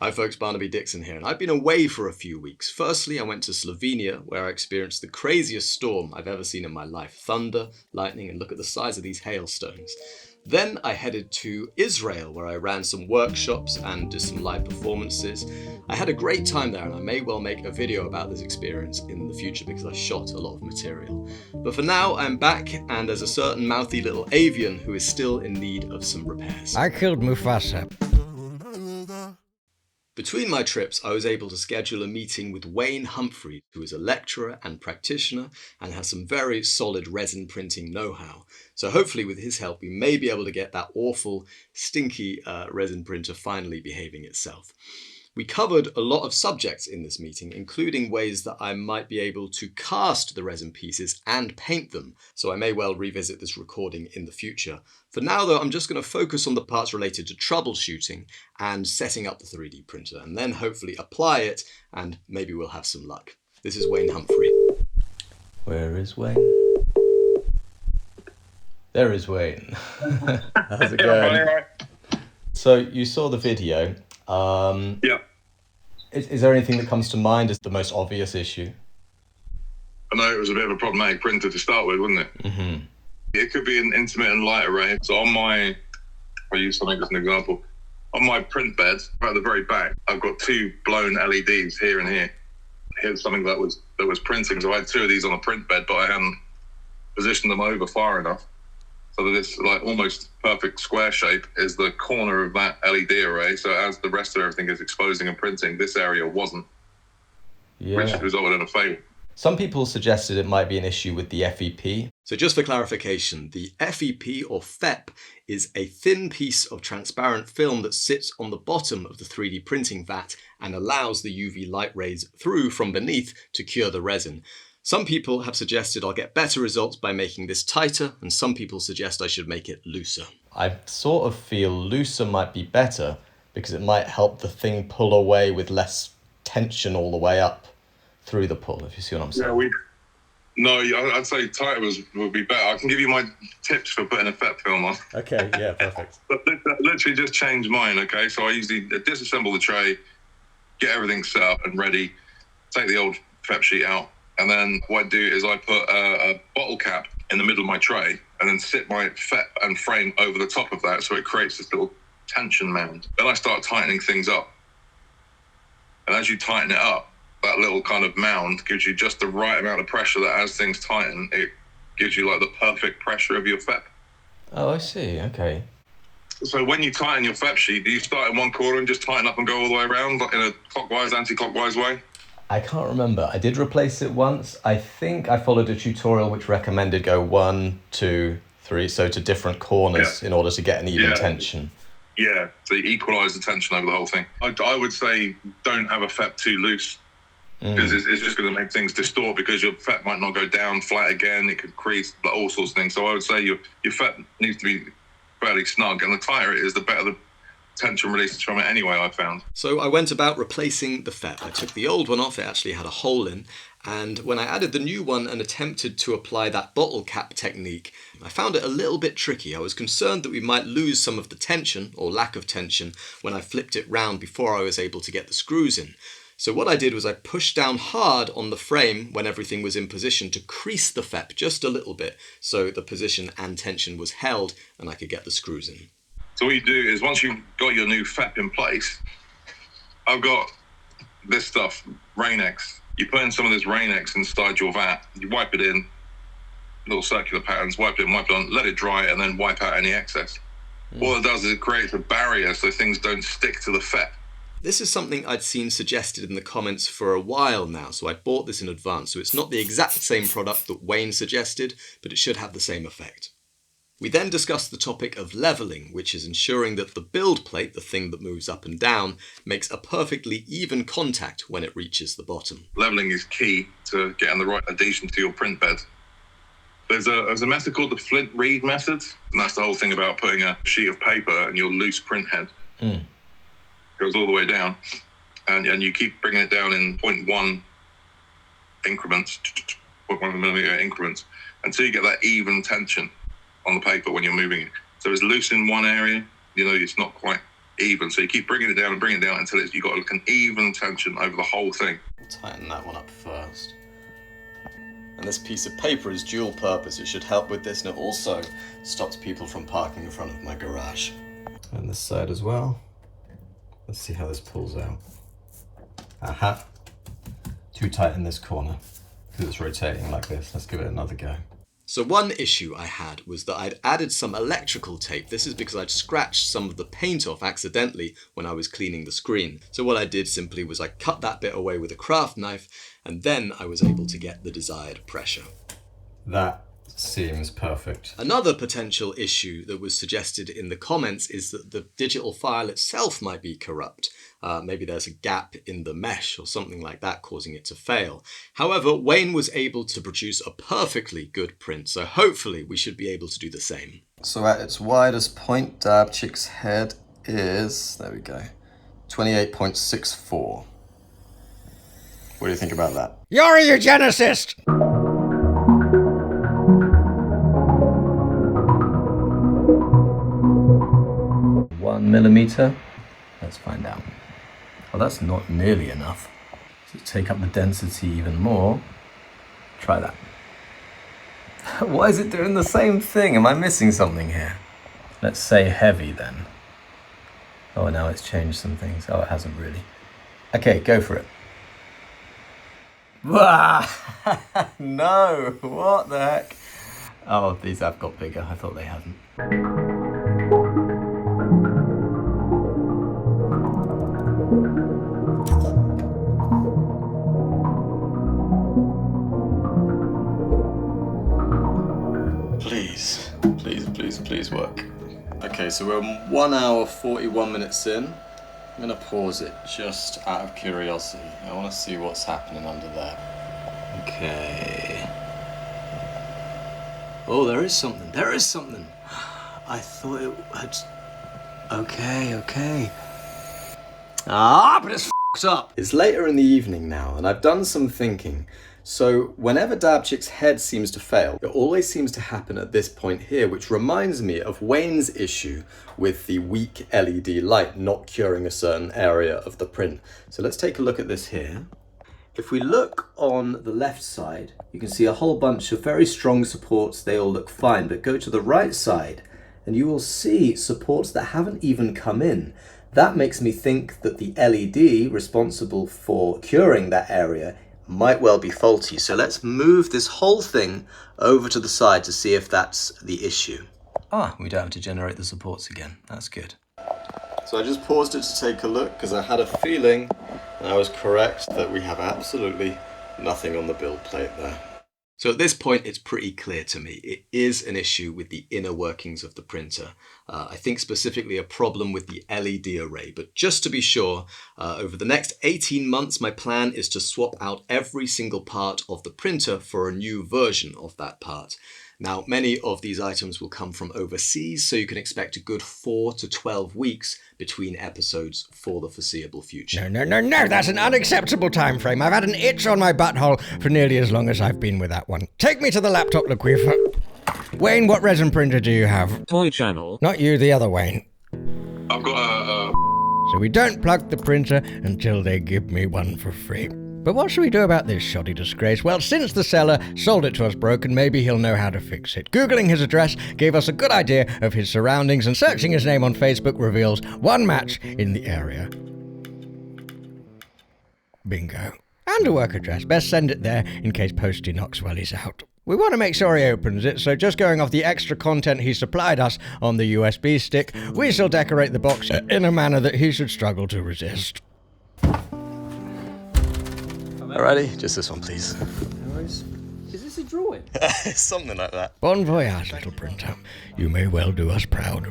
Hi folks, Barnaby Dixon here, and I've been away for a few weeks. Firstly, I went to Slovenia, where I experienced the craziest storm I've ever seen in my life. Thunder, lightning, and look at the size of these hailstones. Then I headed to Israel, where I ran some workshops and did some live performances. I had a great time there, and I may well make a video about this experience in the future because I shot a lot of material. But for now, I'm back, and there's a certain mouthy little avian who is still in need of some repairs. I killed Mufasa. Between my trips, I was able to schedule a meeting with Wayne Humphrey, who is a lecturer and practitioner and has some very solid resin printing know-how. So hopefully with his help, we may be able to get that awful, stinky resin printer finally behaving itself. We covered a lot of subjects in this meeting, including ways that I might be able to cast the resin pieces and paint them, so I may well revisit this recording in the future. For now though, I'm just going to focus on the parts related to troubleshooting and setting up the 3D printer, and then hopefully apply it, and maybe we'll have some luck. This is Wayne Humphrey. Where is Wayne? There is Wayne. How's it going? So you saw the video. Yeah. Is there anything that comes to mind as the most obvious issue? I know it was a bit of a problematic printer to start with, wasn't it? Mm-hmm. It could be an intermittent light array. So I'll use something as an example. On my print bed, at the very back, I've got two blown LEDs here and here. Here's something that was printing. So I had two of these on a print bed, but I hadn't positioned them over far enough. So that this like almost perfect square shape is the corner of that LED array. So as the rest of everything is exposing and printing, this area wasn't, which resulted in a failure. Some people suggested it might be an issue with the FEP. So just for clarification, the FEP or FEP is a thin piece of transparent film that sits on the bottom of the 3D printing vat and allows the UV light rays through from beneath to cure the resin. Some people have suggested I'll get better results by making this tighter, and some people suggest I should make it looser. I sort of feel looser might be better because it might help the thing pull away with less tension all the way up through the pull, if you see what I'm saying. I'd say tighter would be better. I can give you my tips for putting a FEP film on. Okay, yeah, perfect. But literally just changed mine, okay? So I usually disassemble the tray, get everything set up and ready, take the old FEP sheet out, and then what I do is I put a bottle cap in the middle of my tray and then sit my FEP and frame over the top of that so it creates this little tension mound. Then I start tightening things up. And as you tighten it up, that little kind of mound gives you just the right amount of pressure that as things tighten, it gives you like the perfect pressure of your FEP. Oh, I see, okay. So when you tighten your FEP sheet, do you start in one corner and just tighten up and go all the way around like in a clockwise, anti-clockwise way? I can't remember. I did replace it once. I think I followed a tutorial which recommended go 1, 2, 3, so to different corners in order to get an even tension. Yeah, so you equalise the tension over the whole thing. I would say don't have a FEP too loose because it's just going to make things distort because your FEP might not go down flat again. It could crease, like, all sorts of things. So I would say your FEP needs to be fairly snug, and the tighter it is, the better the tension releases from it anyway, I found. So I went about replacing the FEP. I took the old one off, it actually had a hole in, and when I added the new one and attempted to apply that bottle cap technique, I found it a little bit tricky. I was concerned that we might lose some of the tension, or lack of tension, when I flipped it round before I was able to get the screws in. So what I did was I pushed down hard on the frame when everything was in position to crease the FEP just a little bit, so the position and tension was held and I could get the screws in. So what you do is once you've got your new FEP in place, I've got this stuff, Rain-X. You put in some of this Rain-X inside your vat, you wipe it in, little circular patterns, wipe it in, wipe it on, let it dry, and then wipe out any excess. All it does is it creates a barrier so things don't stick to the FEP. This is something I'd seen suggested in the comments for a while now, so I bought this in advance. So it's not the exact same product that Wayne suggested, but it should have the same effect. We then discussed the topic of leveling, which is ensuring that the build plate, the thing that moves up and down, makes a perfectly even contact when it reaches the bottom. Leveling is key to getting the right adhesion to your print bed. There's a method called the Flint Reed method, and that's the whole thing about putting a sheet of paper and your loose print head. Goes all the way down, and you keep bringing it down in 0.1 increments, 0.1 millimeter increments, until you get that even tension on the paper when you're moving it. So it's loose in one area, it's not quite even. So you keep bringing it down and bringing it down until you've got like an even tension over the whole thing. Tighten that one up first. And this piece of paper is dual purpose. It should help with this, and it also stops people from parking in front of my garage. And this side as well. Let's see how this pulls out. Aha. Too tight in this corner because it's rotating like this. Let's give it another go. So one issue I had was that I'd added some electrical tape. This is because I'd scratched some of the paint off accidentally when I was cleaning the screen. So what I did simply was I cut that bit away with a craft knife, and then I was able to get the desired pressure. That seems perfect. Another potential issue that was suggested in the comments is that the digital file itself might be corrupt. Maybe there's a gap in the mesh or something like that causing it to fail. However, Wayne was able to produce a perfectly good print, so hopefully we should be able to do the same. So at its widest point, Dabchick's head is, there we go, 28.64. What do you think about that? You're a eugenicist! 1 millimeter. Let's find out. Well, that's not nearly enough. So take up the density even more. Try that. Why is it doing the same thing? Am I missing something here? Let's say heavy then. Oh, now it's changed some things. Oh, it hasn't really. Okay, go for it. No, what the heck? Oh, these have got bigger. I thought they hadn't. Please work. Okay, so we're 1 hour 41 minutes in. I'm gonna pause it just out of curiosity. I want to see what's happening under there. Okay. Oh, there is something. There is something. I thought it had. Okay. But it's f***ed up. It's later in the evening now, and I've done some thinking. So whenever Dabchick's head seems to fail, it always seems to happen at this point here, which reminds me of Wayne's issue with the weak LED light not curing a certain area of the print. So let's take a look at this here. If we look on the left side, you can see a whole bunch of very strong supports. They all look fine, but go to the right side and you will see supports that haven't even come in. That makes me think that the LED responsible for curing that area might well be faulty. So let's move this whole thing over to the side to see if that's the issue. We don't have to generate the supports again. That's good. So I just paused it to take a look because I had a feeling, and I was correct, that we have absolutely nothing on the build plate there. So at this point, it's pretty clear to me. It is an issue with the inner workings of the printer. I think specifically a problem with the LED array. But just to be sure, over the next 18 months, my plan is to swap out every single part of the printer for a new version of that part. Now, many of these items will come from overseas, so you can expect a good 4 to 12 weeks between episodes for the foreseeable future. No, that's an unacceptable time frame. I've had an itch on my butthole for nearly as long as I've been with that one. Take me to the laptop, Laquifa. Wayne, what resin printer do you have? Toy Channel. Not you, the other Wayne. I've got a So we don't plug the printer until they give me one for free. But what should we do about this shoddy disgrace? Well, since the seller sold it to us broken, maybe he'll know how to fix it. Googling his address gave us a good idea of his surroundings, and searching his name on Facebook reveals one match in the area. Bingo. And a work address. Best send it there in case Posty knocks while he's out. We want to make sure he opens it, so just going off the extra content he supplied us on the USB stick, we shall decorate the box in a manner that he should struggle to resist. Alrighty, just this one, please. No worries. Is this a drawing? Something like that. Bon voyage, little printer. You may well do us proud.